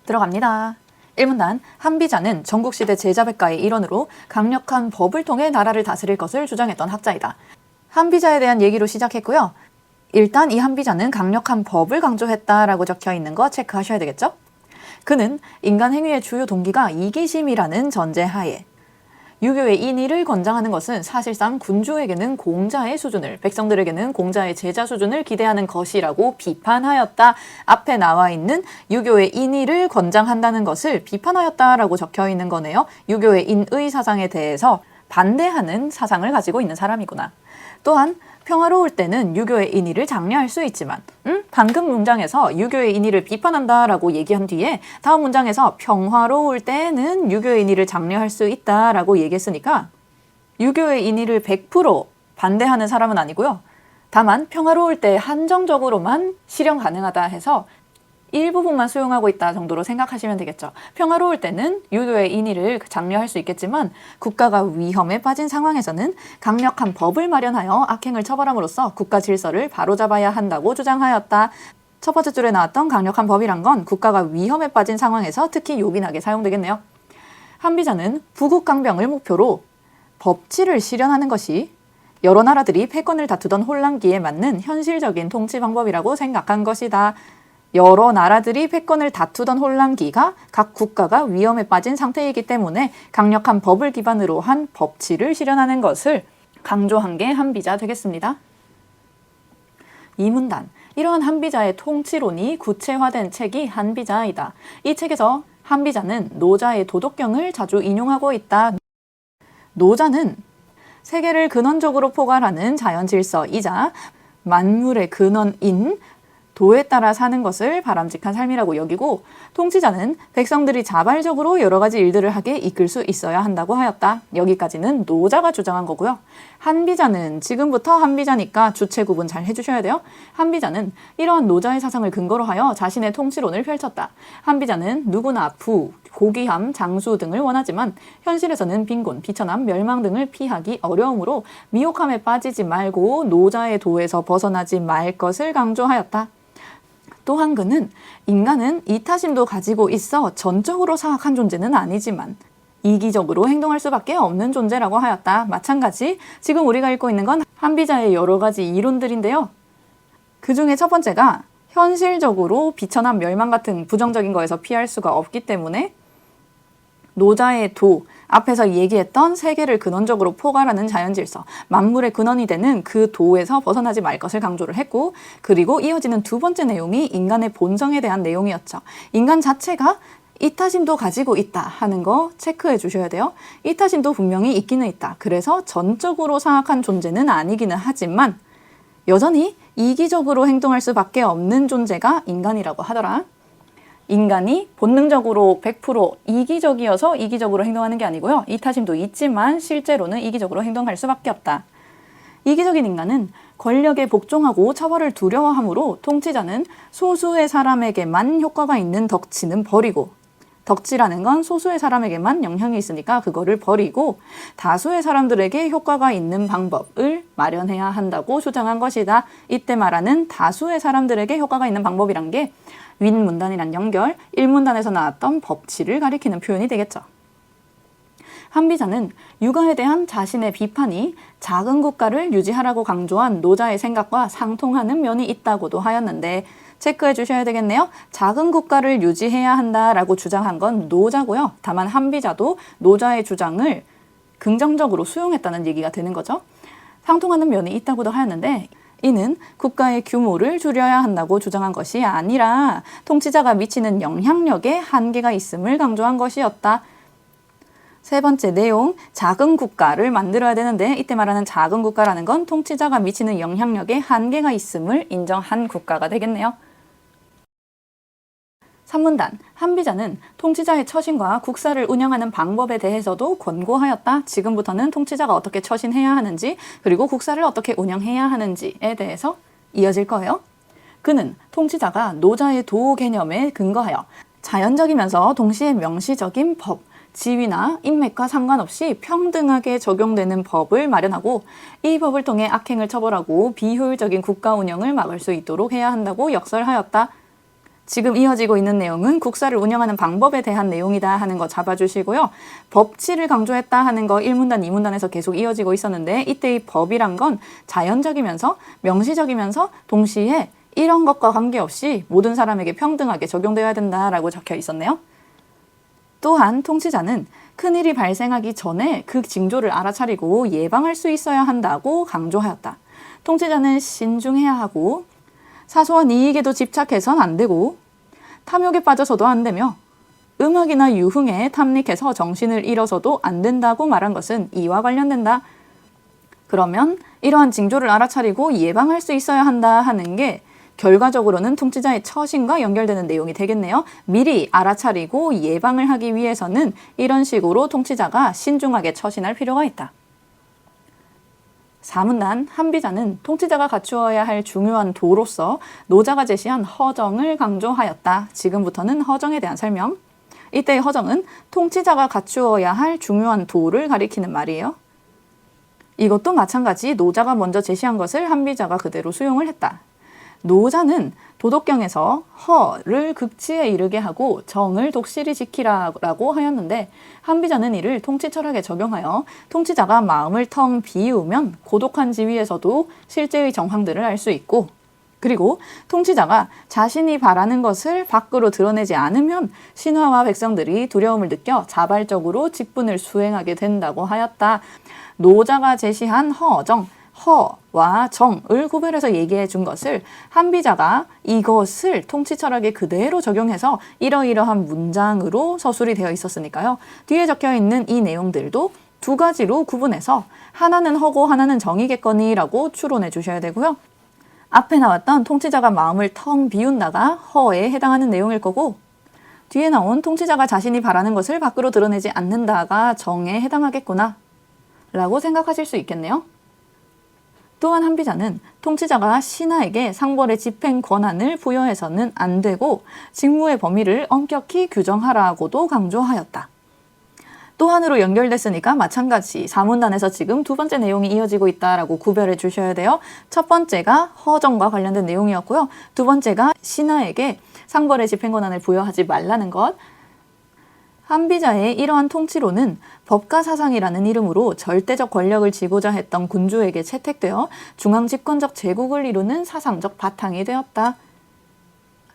들어갑니다. 1문단 한비자는 전국시대 제자백가의 일원으로 강력한 법을 통해 나라를 다스릴 것을 주장했던 학자이다. 한비자에 대한 얘기로 시작했고요. 일단 이 한비자는 강력한 법을 강조했다라고 적혀 있는 거 체크하셔야 되겠죠? 그는 인간 행위의 주요 동기가 이기심이라는 전제하에 유교의 인의를 권장하는 것은 사실상 군주에게는 공자의 수준을, 백성들에게는 공자의 제자 수준을 기대하는 것이라고 비판하였다. 앞에 나와 있는 유교의 인의를 권장한다는 것을 비판하였다라고 적혀 있는 거네요. 유교의 인의 사상에 대해서 반대하는 사상을 가지고 있는 사람이구나. 또한 평화로울 때는 유교의 인의를 장려할 수 있지만 방금 문장에서 유교의 인의를 비판한다라고 얘기한 뒤에 다음 문장에서 평화로울 때는 유교의 인의를 장려할 수 있다라고 얘기했으니까 유교의 인의를 100% 반대하는 사람은 아니고요. 다만 평화로울 때 한정적으로만 실현 가능하다 해서 일부분만 수용하고 있다 정도로 생각하시면 되겠죠. 평화로울 때는 유교의 인의를 장려할 수 있겠지만 국가가 위험에 빠진 상황에서는 강력한 법을 마련하여 악행을 처벌함으로써 국가 질서를 바로잡아야 한다고 주장하였다. 첫 번째 줄에 나왔던 강력한 법이란 건 국가가 위험에 빠진 상황에서 특히 요긴하게 사용되겠네요. 한비자는 부국강병을 목표로 법치를 실현하는 것이 여러 나라들이 패권을 다투던 혼란기에 맞는 현실적인 통치 방법이라고 생각한 것이다. 여러 나라들이 패권을 다투던 혼란기가 각 국가가 위험에 빠진 상태이기 때문에 강력한 법을 기반으로 한 법치를 실현하는 것을 강조한 게 한비자 되겠습니다. 2문단 이러한 한비자의 통치론이 구체화된 책이 한비자이다. 이 책에서 한비자는 노자의 도덕경을 자주 인용하고 있다. 노자는 세계를 근원적으로 포괄하는 자연 질서이자 만물의 근원인 도에 따라 사는 것을 바람직한 삶이라고 여기고 통치자는 백성들이 자발적으로 여러 가지 일들을 하게 이끌 수 있어야 한다고 하였다. 여기까지는 노자가 주장한 거고요. 한비자는 지금부터 한비자니까 주체 구분 잘 해주셔야 돼요. 한비자는 이러한 노자의 사상을 근거로 하여 자신의 통치론을 펼쳤다. 한비자는 누구나 부, 고귀함, 장수 등을 원하지만 현실에서는 빈곤, 비천함, 멸망 등을 피하기 어려우므로 미혹함에 빠지지 말고 노자의 도에서 벗어나지 말 것을 강조하였다. 또한 그는 인간은 이타심도 가지고 있어 전적으로 사악한 존재는 아니지만 이기적으로 행동할 수밖에 없는 존재라고 하였다. 마찬가지 지금 우리가 읽고 있는 건 한비자의 여러 가지 이론들인데요. 그 중에 첫 번째가 현실적으로 비천함, 멸망 같은 부정적인 거에서 피할 수가 없기 때문에 노자의 도, 앞에서 얘기했던 세계를 근원적으로 포괄하는 자연질서, 만물의 근원이 되는 그 도에서 벗어나지 말 것을 강조를 했고, 그리고 이어지는 두 번째 내용이 인간의 본성에 대한 내용이었죠. 인간 자체가 이타심도 가지고 있다 하는 거 체크해 주셔야 돼요. 이타심도 분명히 있기는 있다. 그래서 전적으로 사악한 존재는 아니기는 하지만 여전히 이기적으로 행동할 수밖에 없는 존재가 인간이라고 하더라. 인간이 본능적으로 100% 이기적이어서 이기적으로 행동하는 게 아니고요. 이타심도 있지만 실제로는 이기적으로 행동할 수밖에 없다. 이기적인 인간은 권력에 복종하고 처벌을 두려워하므로 통치자는 소수의 사람에게만 효과가 있는 덕치는 버리고 덕치라는 건 소수의 사람에게만 영향이 있으니까 그거를 버리고 다수의 사람들에게 효과가 있는 방법을 마련해야 한다고 주장한 것이다. 이때 말하는 다수의 사람들에게 효과가 있는 방법이란 게 윗문단이란 연결, 1문단에서 나왔던 법치를 가리키는 표현이 되겠죠. 한비자는 육아에 대한 자신의 비판이 작은 국가를 유지하라고 강조한 노자의 생각과 상통하는 면이 있다고도 하였는데 체크해 주셔야 되겠네요. 작은 국가를 유지해야 한다라고 주장한 건 노자고요. 다만 한비자도 노자의 주장을 긍정적으로 수용했다는 얘기가 되는 거죠. 상통하는 면이 있다고도 하였는데 이는 국가의 규모를 줄여야 한다고 주장한 것이 아니라 통치자가 미치는 영향력에 한계가 있음을 강조한 것이었다. 세 번째 내용, 작은 국가를 만들어야 되는데 이때 말하는 작은 국가라는 건 통치자가 미치는 영향력에 한계가 있음을 인정한 국가가 되겠네요. 3문단, 한비자는 통치자의 처신과 국사를 운영하는 방법에 대해서도 권고하였다. 지금부터는 통치자가 어떻게 처신해야 하는지 그리고 국사를 어떻게 운영해야 하는지에 대해서 이어질 거예요. 그는 통치자가 노자의 도 개념에 근거하여 자연적이면서 동시에 명시적인 법, 지위나 인맥과 상관없이 평등하게 적용되는 법을 마련하고 이 법을 통해 악행을 처벌하고 비효율적인 국가 운영을 막을 수 있도록 해야 한다고 역설하였다. 지금 이어지고 있는 내용은 국사를 운영하는 방법에 대한 내용이다 하는 거 잡아주시고요. 법치를 강조했다 하는 거 1문단, 2문단에서 계속 이어지고 있었는데 이때의 법이란 건 자연적이면서 명시적이면서 동시에 이런 것과 관계없이 모든 사람에게 평등하게 적용되어야 된다라고 적혀 있었네요. 또한 통치자는 큰일이 발생하기 전에 그 징조를 알아차리고 예방할 수 있어야 한다고 강조하였다. 통치자는 신중해야 하고 사소한 이익에도 집착해선 안 되고 탐욕에 빠져서도 안 되며 음악이나 유흥에 탐닉해서 정신을 잃어서도 안 된다고 말한 것은 이와 관련된다. 그러면 이러한 징조를 알아차리고 예방할 수 있어야 한다 하는 게 결과적으로는 통치자의 처신과 연결되는 내용이 되겠네요. 미리 알아차리고 예방을 하기 위해서는 이런 식으로 통치자가 신중하게 처신할 필요가 있다. 4문단 한비자는 통치자가 갖추어야 할 중요한 도로서 노자가 제시한 허정을 강조하였다. 지금부터는 허정에 대한 설명. 이때의 허정은 통치자가 갖추어야 할 중요한 도를 가리키는 말이에요. 이것도 마찬가지 노자가 먼저 제시한 것을 한비자가 그대로 수용을 했다. 노자는 도덕경에서 허를 극치에 이르게 하고 정을 독실히 지키라고 하였는데 한비자는 이를 통치 철학에 적용하여 통치자가 마음을 텅 비우면 고독한 지위에서도 실제의 정황들을 알 수 있고 그리고 통치자가 자신이 바라는 것을 밖으로 드러내지 않으면 신하와 백성들이 두려움을 느껴 자발적으로 직분을 수행하게 된다고 하였다. 노자가 제시한 허정, 허와 정을 구별해서 얘기해 준 것을 한비자가 이것을 통치 철학에 그대로 적용해서 이러이러한 문장으로 서술이 되어 있었으니까요. 뒤에 적혀 있는 이 내용들도 두 가지로 구분해서 하나는 허고 하나는 정이겠거니라고 추론해 주셔야 되고요. 앞에 나왔던 통치자가 마음을 텅 비운다가 허에 해당하는 내용일 거고 뒤에 나온 통치자가 자신이 바라는 것을 밖으로 드러내지 않는다가 정에 해당하겠구나 라고 생각하실 수 있겠네요. 또한 한비자는 통치자가 신하에게 상벌의 집행 권한을 부여해서는 안 되고 직무의 범위를 엄격히 규정하라고도 강조하였다. 또 한으로 연결됐으니까 마찬가지 4문단에서 지금 두 번째 내용이 이어지고 있다라고 구별해 주셔야 돼요. 첫 번째가 허정과 관련된 내용이었고요. 두 번째가 신하에게 상벌의 집행 권한을 부여하지 말라는 것. 한비자의 이러한 통치로는 법가 사상이라는 이름으로 절대적 권력을 쥐고자 했던 군주에게 채택되어 중앙 집권적 제국을 이루는 사상적 바탕이 되었다.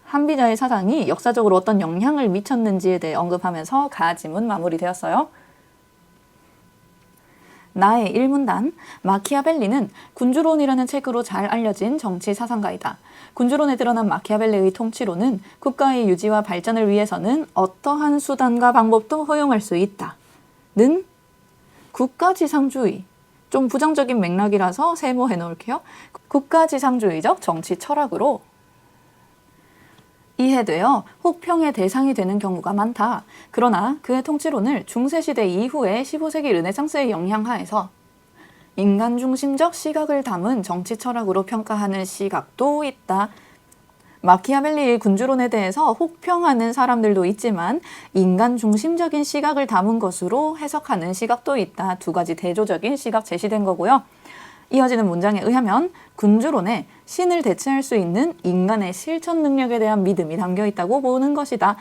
한비자의 사상이 역사적으로 어떤 영향을 미쳤는지에 대해 언급하면서 가지문 마무리되었어요. 나의 1문단, 마키아벨리는 군주론이라는 책으로 잘 알려진 정치 사상가이다. 군주론에 드러난 마키아벨리의 통치론은 국가의 유지와 발전을 위해서는 어떠한 수단과 방법도 허용할 수 있다. 는 국가지상주의, 좀 부정적인 맥락이라서 세모해 놓을게요. 국가지상주의적 정치 철학으로 이해되어 혹평의 대상이 되는 경우가 많다. 그러나 그의 통치론을 중세시대 이후에 15세기 르네상스의 영향 하에서 인간 중심적 시각을 담은 정치 철학으로 평가하는 시각도 있다. 마키아벨리의 군주론에 대해서 혹평하는 사람들도 있지만 인간 중심적인 시각을 담은 것으로 해석하는 시각도 있다. 두 가지 대조적인 시각 제시된 거고요. 이어지는 문장에 의하면 군주론에 신을 대체할 수 있는 인간의 실천 능력에 대한 믿음이 담겨 있다고 보는 것이다.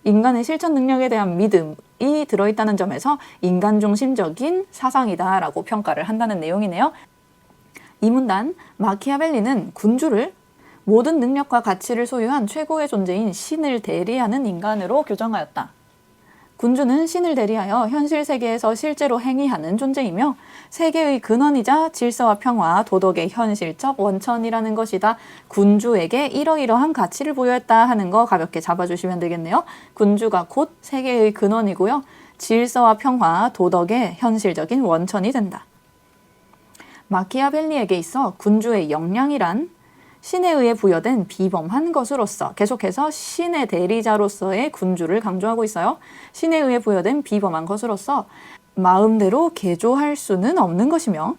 인간의 실천 능력에 대한 믿음이 들어있다는 점에서 인간 중심적인 사상이다라고 평가를 한다는 내용이네요. 이 문단, 마키아벨리는 군주를 모든 능력과 가치를 소유한 최고의 존재인 신을 대리하는 인간으로 규정하였다. 군주는 신을 대리하여 현실 세계에서 실제로 행위하는 존재이며 세계의 근원이자 질서와 평화, 도덕의 현실적 원천이라는 것이다. 군주에게 이러이러한 가치를 부여했다 하는 거 가볍게 잡아주시면 되겠네요. 군주가 곧 세계의 근원이고요. 질서와 평화, 도덕의 현실적인 원천이 된다. 마키아벨리에게 있어 군주의 역량이란 신에 의해 부여된 비범한 것으로서 계속해서 신의 대리자로서의 군주를 강조하고 있어요. 신에 의해 부여된 비범한 것으로서 마음대로 개조할 수는 없는 것이며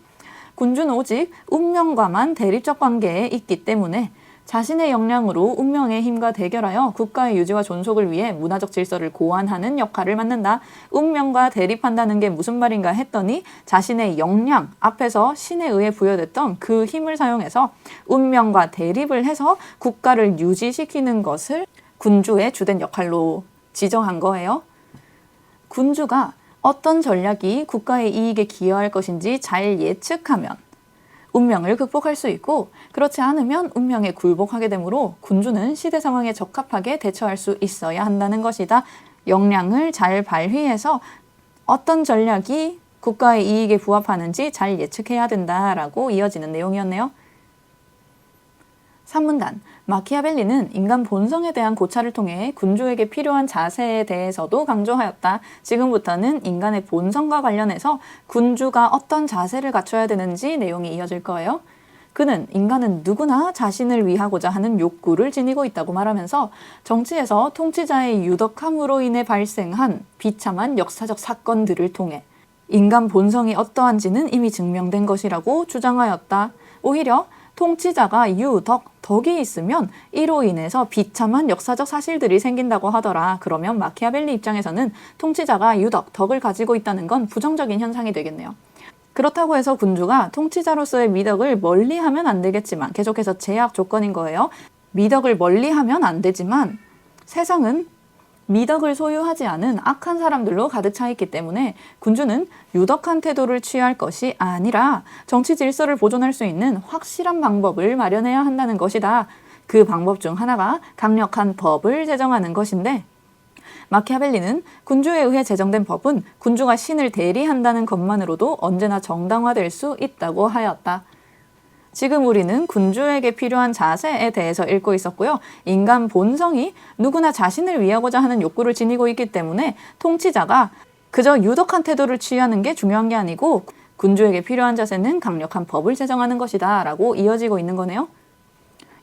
군주는 오직 운명과만 대립적 관계에 있기 때문에 자신의 역량으로 운명의 힘과 대결하여 국가의 유지와 존속을 위해 문화적 질서를 고안하는 역할을 맡는다. 운명과 대립한다는 게 무슨 말인가 했더니 자신의 역량 앞에서 신에 의해 부여됐던 그 힘을 사용해서 운명과 대립을 해서 국가를 유지시키는 것을 군주의 주된 역할로 지정한 거예요. 군주가 어떤 전략이 국가의 이익에 기여할 것인지 잘 예측하면 운명을 극복할 수 있고, 그렇지 않으면 운명에 굴복하게 되므로 군주는 시대 상황에 적합하게 대처할 수 있어야 한다는 것이다. 역량을 잘 발휘해서 어떤 전략이 국가의 이익에 부합하는지 잘 예측해야 된다라고 이어지는 내용이었네요. 3문단, 마키아벨리는 인간 본성에 대한 고찰을 통해 군주에게 필요한 자세에 대해서도 강조하였다. 지금부터는 인간의 본성과 관련해서 군주가 어떤 자세를 갖춰야 되는지 내용이 이어질 거예요. 그는 인간은 누구나 자신을 위하고자 하는 욕구를 지니고 있다고 말하면서 정치에서 통치자의 유덕함으로 인해 발생한 비참한 역사적 사건들을 통해 인간 본성이 어떠한지는 이미 증명된 것이라고 주장하였다. 오히려 통치자가 덕이 있으면 이로 인해서 비참한 역사적 사실들이 생긴다고 하더라. 그러면 마키아벨리 입장에서는 통치자가 덕을 가지고 있다는 건 부정적인 현상이 되겠네요. 그렇다고 해서 군주가 통치자로서의 미덕을 멀리하면 안 되겠지만, 계속해서 제약 조건인 거예요. 미덕을 멀리하면 안 되지만 세상은 미덕을 소유하지 않은 악한 사람들로 가득 차 있기 때문에 군주는 유덕한 태도를 취할 것이 아니라 정치 질서를 보존할 수 있는 확실한 방법을 마련해야 한다는 것이다. 그 방법 중 하나가 강력한 법을 제정하는 것인데, 마키아벨리는 군주에 의해 제정된 법은 군주가 신을 대리한다는 것만으로도 언제나 정당화될 수 있다고 하였다. 지금 우리는 군주에게 필요한 자세에 대해서 읽고 있었고요. 인간 본성이 누구나 자신을 위하고자 하는 욕구를 지니고 있기 때문에 통치자가 그저 유덕한 태도를 취하는 게 중요한 게 아니고 군주에게 필요한 자세는 강력한 법을 제정하는 것이다 라고 이어지고 있는 거네요.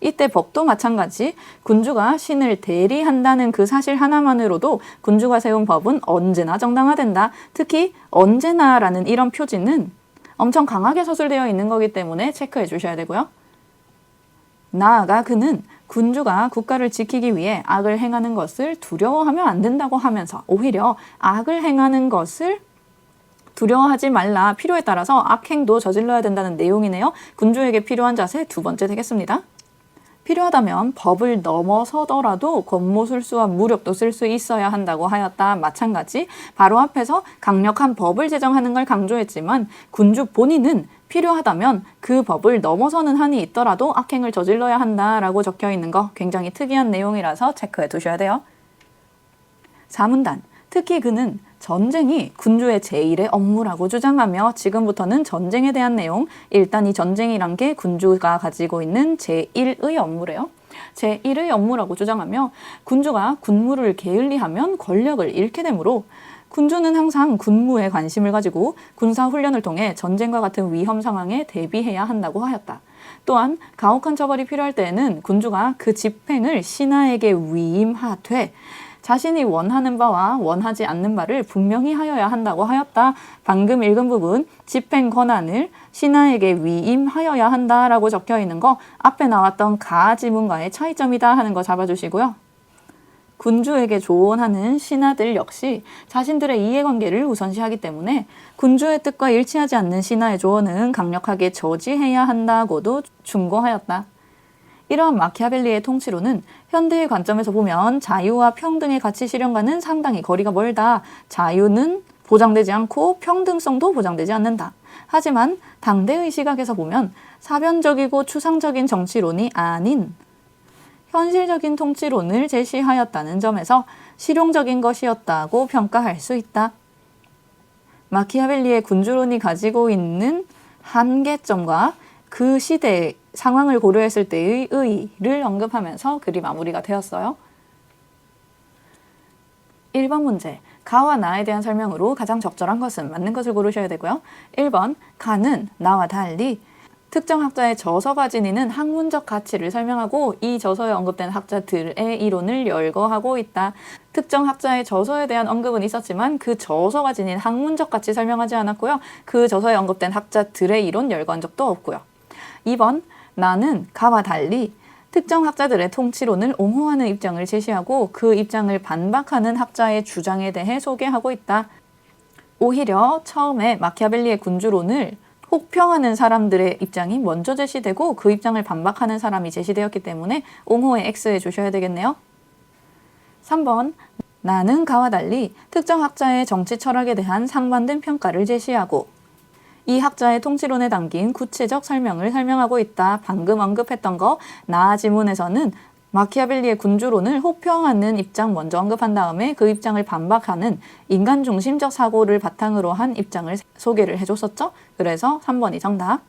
이때 법도 마찬가지, 군주가 신을 대리한다는 그 사실 하나만으로도 군주가 세운 법은 언제나 정당화된다. 특히 언제나라는 이런 표지는 엄청 강하게 서술되어 있는 거기 때문에 체크해 주셔야 되고요. 나아가 그는 군주가 국가를 지키기 위해 악을 행하는 것을 두려워하면 안 된다고 하면서 오히려 악을 행하는 것을 두려워하지 말라, 필요에 따라서 악행도 저질러야 된다는 내용이네요. 군주에게 필요한 자세 두 번째 되겠습니다. 필요하다면 법을 넘어서더라도 권모술수와 무력도 쓸 수 있어야 한다고 하였다. 마찬가지, 바로 앞에서 강력한 법을 제정하는 걸 강조했지만 군주 본인은 필요하다면 그 법을 넘어서는 한이 있더라도 악행을 저질러야 한다라고 적혀 있는 거 굉장히 특이한 내용이라서 체크해 두셔야 돼요. 4문단, 특히 그는 전쟁이 군주의 제1의 업무라고 주장하며, 지금부터는 전쟁에 대한 내용, 일단 이 전쟁이란 게 군주가 가지고 있는 제1의 업무래요. 제1의 업무라고 주장하며 군주가 군무를 게을리하면 권력을 잃게 되므로 군주는 항상 군무에 관심을 가지고 군사훈련을 통해 전쟁과 같은 위험 상황에 대비해야 한다고 하였다. 또한 가혹한 처벌이 필요할 때에는 군주가 그 집행을 신하에게 위임하되 자신이 원하는 바와 원하지 않는 바를 분명히 하여야 한다고 하였다. 방금 읽은 부분, 집행 권한을 신하에게 위임하여야 한다라고 적혀 있는 거 앞에 나왔던 가 지문과의 차이점이다 하는 거 잡아주시고요. 군주에게 조언하는 신하들 역시 자신들의 이해관계를 우선시하기 때문에 군주의 뜻과 일치하지 않는 신하의 조언은 강력하게 저지해야 한다고도 충고하였다. 이러한 마키아벨리의 통치로는 현대의 관점에서 보면 자유와 평등의 가치 실현과는 상당히 거리가 멀다. 자유는 보장되지 않고 평등성도 보장되지 않는다. 하지만 당대의 시각에서 보면 사변적이고 추상적인 정치론이 아닌 현실적인 통치론을 제시하였다는 점에서 실용적인 것이었다고 평가할 수 있다. 마키아벨리의 군주론이 가지고 있는 한계점과 그 시대의 상황을 고려했을 때의 의의를 언급하면서 글이 마무리가 되었어요. 1번 문제, 가와 나에 대한 설명으로 가장 적절한 것은 맞는 것을 고르셔야 되고요. 1번, 가는 나와 달리 특정 학자의 저서가 지니는 학문적 가치를 설명하고 이 저서에 언급된 학자들의 이론을 열거하고 있다. 특정 학자의 저서에 대한 언급은 있었지만 그 저서가 지닌 학문적 가치 설명하지 않았고요. 그 저서에 언급된 학자들의 이론 열거한 적도 없고요. 2번, 나는 가와 달리 특정 학자들의 통치론을 옹호하는 입장을 제시하고 그 입장을 반박하는 학자의 주장에 대해 소개하고 있다. 오히려 처음에 마키아벨리의 군주론을 혹평하는 사람들의 입장이 먼저 제시되고 그 입장을 반박하는 사람이 제시되었기 때문에 옹호의 X해 주셔야 되겠네요. 3번 나는 가와 달리 특정 학자의 정치 철학에 대한 상반된 평가를 제시하고 이 학자의 통치론에 담긴 구체적 설명을 설명하고 있다. 방금 언급했던 거 나 지문에서는 마키아벨리의 군주론을 호평하는 입장 먼저 언급한 다음에 그 입장을 반박하는 인간 중심적 사고를 바탕으로 한 입장을 소개를 해줬었죠. 그래서 3번이 정답.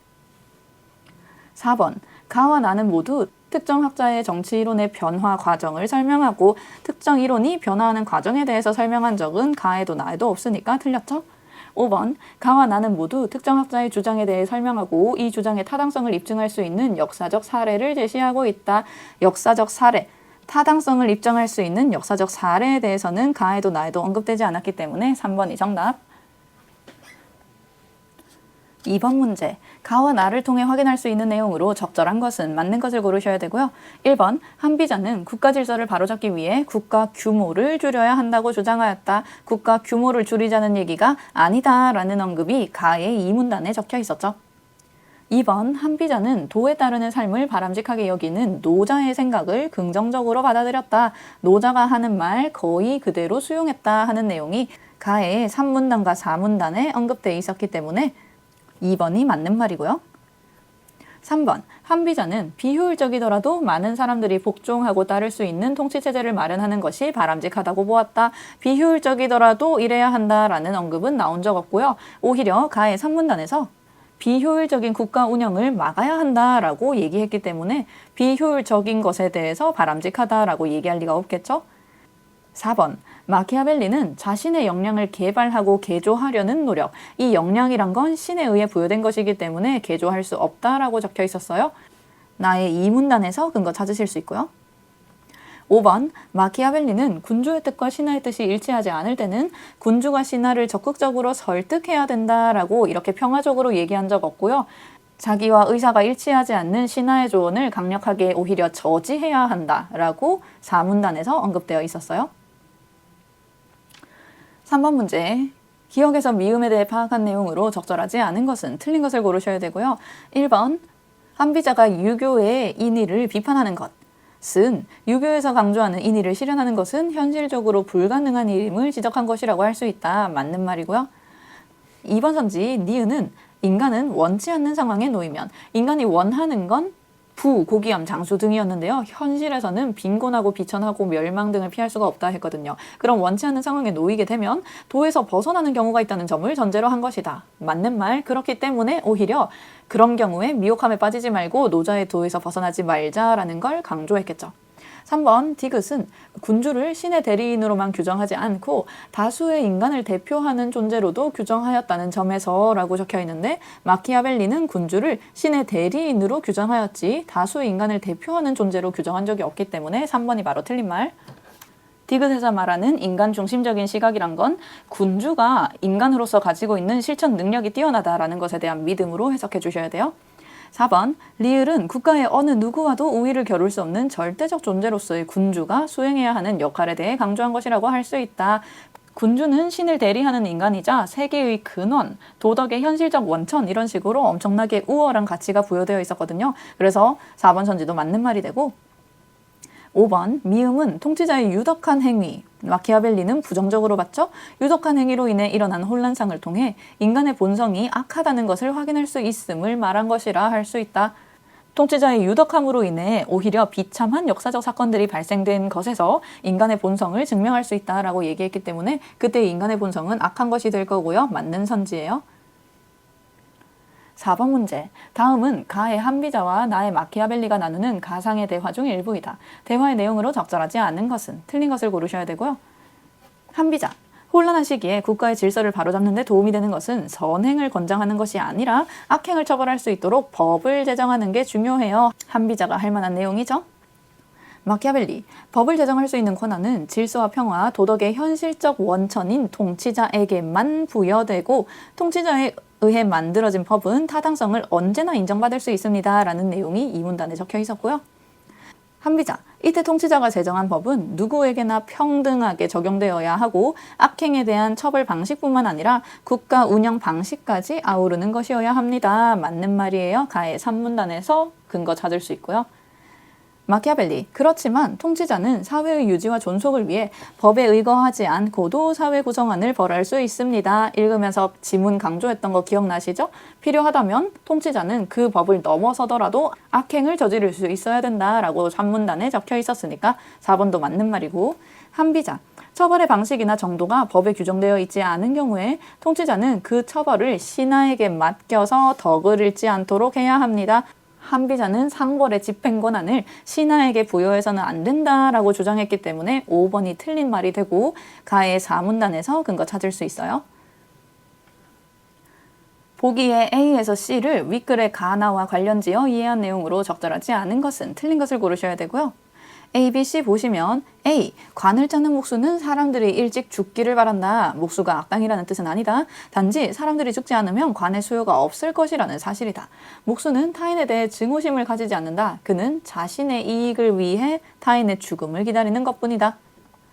4번 가와 나는 모두 특정 학자의 정치 이론의 변화 과정을 설명하고 특정 이론이 변화하는 과정에 대해서 설명한 적은 가에도 나에도 없으니까 틀렸죠. 5번 가와 나는 모두 특정 학자의 주장에 대해 설명하고 이 주장의 타당성을 입증할 수 있는 역사적 사례를 제시하고 있다. 역사적 사례, 타당성을 입증할 수 있는 역사적 사례에 대해서는 가에도 나에도 언급되지 않았기 때문에 3번이 정답. 2번 문제, 가와 나를 통해 확인할 수 있는 내용으로 적절한 것은 맞는 것을 고르셔야 되고요. 1번, 한비자는 국가 질서를 바로잡기 위해 국가 규모를 줄여야 한다고 주장하였다. 국가 규모를 줄이자는 얘기가 아니다 라는 언급이 가의 이 문단에 적혀 있었죠. 2번, 한비자는 도에 따르는 삶을 바람직하게 여기는 노자의 생각을 긍정적으로 받아들였다. 노자가 하는 말 거의 그대로 수용했다 하는 내용이 가의 3문단과 4문단에 언급되어 있었기 때문에 2번이 맞는 말이고요. 3번, 한비자는 비효율적이더라도 많은 사람들이 복종하고 따를 수 있는 통치체제를 마련하는 것이 바람직하다고 보았다. 비효율적이더라도 이래야 한다라는 언급은 나온 적 없고요. 오히려 가의 3문단에서 비효율적인 국가 운영을 막아야 한다라고 얘기했기 때문에 비효율적인 것에 대해서 바람직하다라고 얘기할 리가 없겠죠. 4번, 마키아벨리는 자신의 역량을 개발하고 개조하려는 노력, 이 역량이란 건 신에 의해 부여된 것이기 때문에 개조할 수 없다라고 적혀 있었어요. 나의 이 문단에서 근거 찾으실 수 있고요. 5번, 마키아벨리는 군주의 뜻과 신하의 뜻이 일치하지 않을 때는 군주가 신하를 적극적으로 설득해야 된다라고 이렇게 평화적으로 얘기한 적 없고요. 자기와 의사가 일치하지 않는 신하의 조언을 강력하게 오히려 저지해야 한다라고 4문단에서 언급되어 있었어요. 3번 문제, 기억에서 미음에 대해 파악한 내용으로 적절하지 않은 것은 틀린 것을 고르셔야 되고요. 1번, 한비자가 유교의 인의를 비판하는 것은 유교에서 강조하는 인의를 실현하는 것은 현실적으로 불가능한 일임을 지적한 것이라고 할 수 있다. 맞는 말이고요. 2번 선지, 니은은 인간은 원치 않는 상황에 놓이면 인간이 원하는 건 부, 고기암, 장수 등이었는데요. 현실에서는 빈곤하고 비천하고 멸망 등을 피할 수가 없다 했거든요. 그럼 원치 않는 상황에 놓이게 되면 도에서 벗어나는 경우가 있다는 점을 전제로 한 것이다. 맞는 말. 그렇기 때문에 오히려 그런 경우에 미혹함에 빠지지 말고 노자의 도에서 벗어나지 말자라는 걸 강조했겠죠. 3번, 디귿은 군주를 신의 대리인으로만 규정하지 않고 다수의 인간을 대표하는 존재로도 규정하였다는 점에서 라고 적혀 있는데 마키아벨리는 군주를 신의 대리인으로 규정하였지 다수의 인간을 대표하는 존재로 규정한 적이 없기 때문에 3번이 바로 틀린 말. 디귿에서 말하는 인간 중심적인 시각이란 건 군주가 인간으로서 가지고 있는 실천 능력이 뛰어나다라는 것에 대한 믿음으로 해석해 주셔야 돼요. 4번, 리을은 국가의 어느 누구와도 우위를 겨룰 수 없는 절대적 존재로서의 군주가 수행해야 하는 역할에 대해 강조한 것이라고 할 수 있다. 군주는 신을 대리하는 인간이자 세계의 근원, 도덕의 현실적 원천 이런 식으로 엄청나게 우월한 가치가 부여되어 있었거든요. 그래서 4번 선지도 맞는 말이 되고 5번, 미음은 통치자의 유덕한 행위, 마키아벨리는 부정적으로 봤죠. 유덕한 행위로 인해 일어난 혼란상을 통해 인간의 본성이 악하다는 것을 확인할 수 있음을 말한 것이라 할 수 있다. 통치자의 유덕함으로 인해 오히려 비참한 역사적 사건들이 발생된 것에서 인간의 본성을 증명할 수 있다라고 얘기했기 때문에 그때 인간의 본성은 악한 것이 될 거고요. 맞는 선지예요. 4번 문제, 다음은 가의 한비자와 나의 마키아벨리가 나누는 가상의 대화 중 일부이다. 대화의 내용으로 적절하지 않은 것은 틀린 것을 고르셔야 되고요. 한비자, 혼란한 시기에 국가의 질서를 바로잡는 데 도움이 되는 것은 선행을 권장하는 것이 아니라 악행을 처벌할 수 있도록 법을 제정하는 게 중요해요. 한비자가 할 만한 내용이죠. 마키아벨리, 법을 제정할 수 있는 권한은 질서와 평화, 도덕의 현실적 원천인 통치자에게만 부여되고 통치자에 의해 만들어진 법은 타당성을 언제나 인정받을 수 있습니다. 라는 내용이 이 문단에 적혀 있었고요. 한비자, 이때 통치자가 제정한 법은 누구에게나 평등하게 적용되어야 하고 악행에 대한 처벌 방식뿐만 아니라 국가 운영 방식까지 아우르는 것이어야 합니다. 맞는 말이에요. 가의 3문단에서 근거 찾을 수 있고요. 마키아벨리. 그렇지만 통치자는 사회의 유지와 존속을 위해 법에 의거하지 않고도 사회 구성안을 벌할 수 있습니다. 읽으면서 지문 강조했던 거 기억나시죠? 필요하다면 통치자는 그 법을 넘어서더라도 악행을 저지를 수 있어야 된다라고 산문단에 적혀 있었으니까 4번도 맞는 말이고, 한비자. 처벌의 방식이나 정도가 법에 규정되어 있지 않은 경우에 통치자는 그 처벌을 신하에게 맡겨서 덕을 잃지 않도록 해야 합니다. 한비자는 상벌의 집행 권한을 신하에게 부여해서는 안 된다라고 주장했기 때문에 5번이 틀린 말이 되고, 가의 사문단에서 근거 찾을 수 있어요. 보기에 A에서 C를 윗글의 가나와 관련지어 이해한 내용으로 적절하지 않은 것은 틀린 것을 고르셔야 되고요. A, B, C 보시면 A. 관을 짜는 목수는 사람들이 일찍 죽기를 바란다. 목수가 악당이라는 뜻은 아니다. 단지 사람들이 죽지 않으면 관의 수요가 없을 것이라는 사실이다. 목수는 타인에 대해 증오심을 가지지 않는다. 그는 자신의 이익을 위해 타인의 죽음을 기다리는 것뿐이다.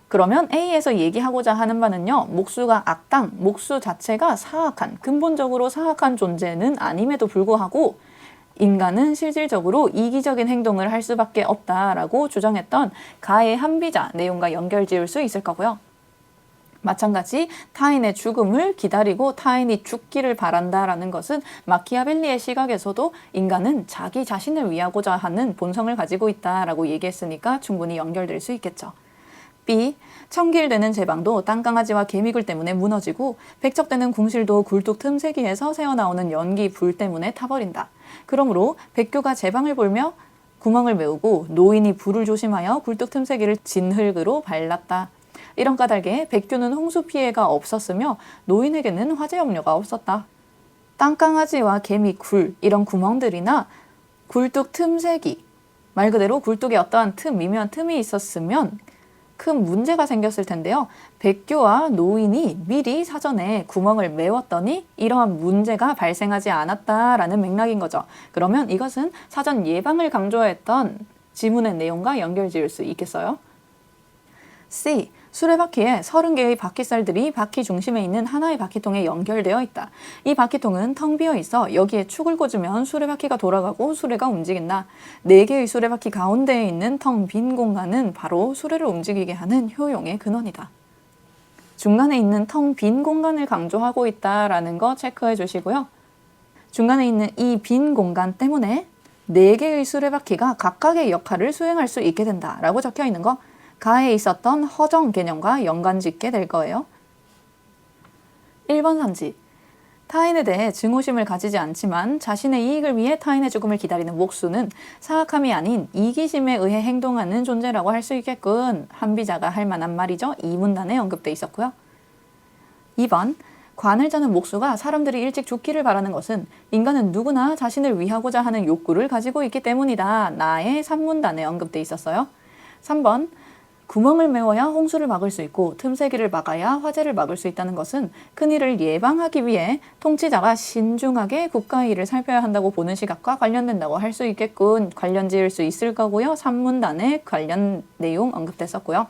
그러면 A에서 얘기하고자 하는 바는요, 목수가 악당, 목수 자체가 사악한, 근본적으로 사악한 존재는 아님에도 불구하고 인간은 실질적으로 이기적인 행동을 할 수밖에 없다라고 주장했던 가의 한비자 내용과 연결지을 수 있을 거고요. 마찬가지 타인의 죽음을 기다리고 타인이 죽기를 바란다라는 것은 마키아벨리의 시각에서도 인간은 자기 자신을 위하고자 하는 본성을 가지고 있다라고 얘기했으니까 충분히 연결될 수 있겠죠. B. 청길되는 제방도 땅강아지와 개미굴 때문에 무너지고 백척되는 궁실도 굴뚝 틈새기에서 새어나오는 연기 불 때문에 타버린다. 그러므로 백교가 제방을 볼며 구멍을 메우고 노인이 불을 조심하여 굴뚝 틈새기를 진흙으로 발랐다. 이런 까닭에 백교는 홍수 피해가 없었으며 노인에게는 화재 염려가 없었다. 땅강아지와 개미 굴 이런 구멍들이나 굴뚝 틈새기, 말 그대로 굴뚝에 어떠한 미묘한 틈이 있었으면 큰 문제가 생겼을 텐데요. 백교와 노인이 미리 사전에 구멍을 메웠더니 이러한 문제가 발생하지 않았다라는 맥락인 거죠. 그러면 이것은 사전 예방을 강조했던 지문의 내용과 연결지을 수 있겠어요? C. 수레바퀴에 30개의 바퀴살들이 바퀴 중심에 있는 하나의 바퀴통에 연결되어 있다. 이 바퀴통은 텅 비어 있어 여기에 축을 꽂으면 수레바퀴가 돌아가고 수레가 움직인다. 4개의 수레바퀴 가운데에 있는 텅 빈 공간은 바로 수레를 움직이게 하는 효용의 근원이다. 중간에 있는 텅 빈 공간을 강조하고 있다라는 거 체크해 주시고요. 중간에 있는 이 빈 공간 때문에 4개의 수레바퀴가 각각의 역할을 수행할 수 있게 된다라고 적혀 있는 거, 가에 있었던 허정 개념과 연관짓게 될 거예요. 1번 산지. 타인에 대해 증오심을 가지지 않지만 자신의 이익을 위해 타인의 죽음을 기다리는 목수는 사악함이 아닌 이기심에 의해 행동하는 존재라고 할 수 있겠군. 한비자가 할 만한 말이죠. 이 문단에 언급돼 있었고요. 2번. 관을 짜는 목수가 사람들이 일찍 죽기를 바라는 것은 인간은 누구나 자신을 위하고자 하는 욕구를 가지고 있기 때문이다. 나의 3문단에 언급돼 있었어요. 3번. 구멍을 메워야 홍수를 막을 수 있고 틈새기를 막아야 화재를 막을 수 있다는 것은 큰일을 예방하기 위해 통치자가 신중하게 국가의 일을 살펴야 한다고 보는 시각과 관련된다고 할 수 있겠군. 관련 지을 수 있을 거고요. 3문단에 관련 내용 언급됐었고요.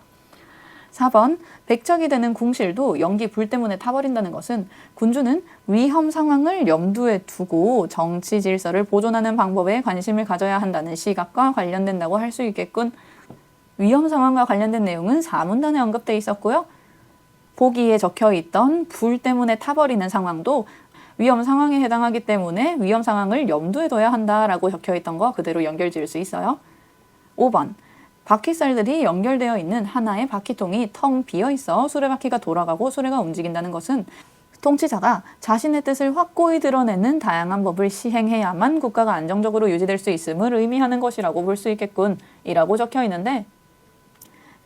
4번. 백척이 되는 궁실도 연기 불 때문에 타버린다는 것은 군주는 위험 상황을 염두에 두고 정치 질서를 보존하는 방법에 관심을 가져야 한다는 시각과 관련된다고 할 수 있겠군. 위험 상황과 관련된 내용은 4문단에 언급돼 있었고요. 보기에 적혀 있던 불 때문에 타버리는 상황도 위험 상황에 해당하기 때문에 위험 상황을 염두에 둬야 한다라고 적혀 있던 거 그대로 연결 지을 수 있어요. 5번. 바퀴살들이 연결되어 있는 하나의 바퀴통이 텅 비어 있어 수레바퀴가 돌아가고 수레가 움직인다는 것은 통치자가 자신의 뜻을 확고히 드러내는 다양한 법을 시행해야만 국가가 안정적으로 유지될 수 있음을 의미하는 것이라고 볼 수 있겠군. 이라고 적혀 있는데,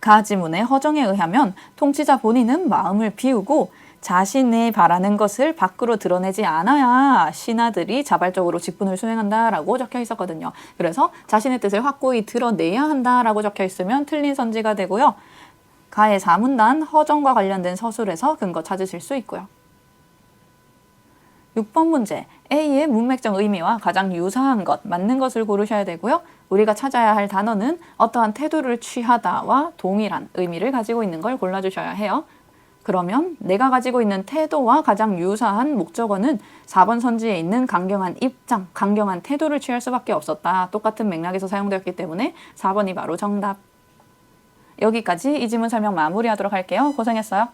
가 지문의 허정에 의하면 통치자 본인은 마음을 비우고 자신이 바라는 것을 밖으로 드러내지 않아야 신하들이 자발적으로 직분을 수행한다라고 적혀 있었거든요. 그래서 자신의 뜻을 확고히 드러내야 한다라고 적혀 있으면 틀린 선지가 되고요. 가의 4문단 허정과 관련된 서술에서 근거 찾으실 수 있고요. 6번 문제. A의 문맥적 의미와 가장 유사한 것, 맞는 것을 고르셔야 되고요. 우리가 찾아야 할 단어는 어떠한 태도를 취하다와 동일한 의미를 가지고 있는 걸 골라주셔야 해요. 그러면 내가 가지고 있는 태도와 가장 유사한 목적어는 4번 선지에 있는 강경한 입장, 강경한 태도를 취할 수밖에 없었다. 똑같은 맥락에서 사용되었기 때문에 4번이 바로 정답. 여기까지 이 지문 설명 마무리하도록 할게요. 고생했어요.